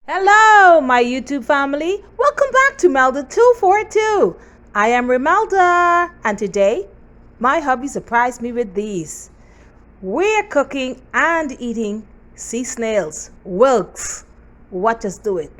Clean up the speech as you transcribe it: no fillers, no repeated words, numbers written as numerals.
Hello, my YouTube family. Welcome back to Melda 242. I am Melda, and today my hubby surprised me with these. We're cooking and eating sea snails, Whelks. Watch us do it.